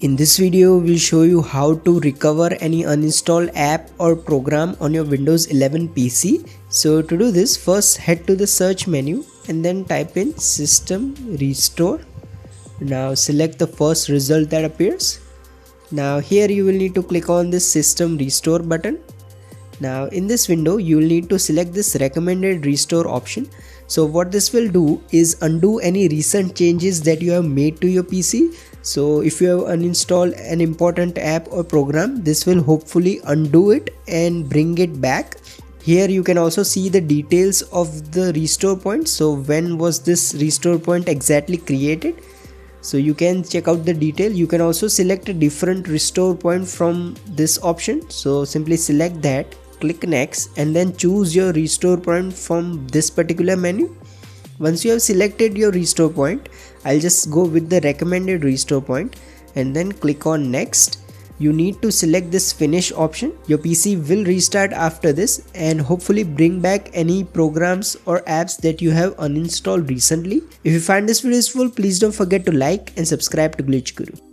In this video, we'll show you how to recover any uninstalled app or program on your Windows 11 PC. So to do this, first head to the search menu and then type in System Restore. Now select the first result that appears. Now here you will need to click on this System Restore button. Now in this window, you will need to select this recommended restore option. So what this will do is undo any recent changes that you have made to your PC. So if you have uninstalled an important app or program, this will hopefully undo it and bring it back. Here you can also see the details of the restore point. So when was this restore point exactly created? So you can check out the detail. You can also select a different restore point from this option. So simply select that, click next, and then choose your restore point from this particular menu. Once you have selected your restore point, I'll just go with the recommended restore point and then click on next. You need to select this finish option. Your PC will restart after this and hopefully bring back any programs or apps that you have uninstalled recently. If you find this video useful, please don't forget to like and subscribe to Glitch Guru.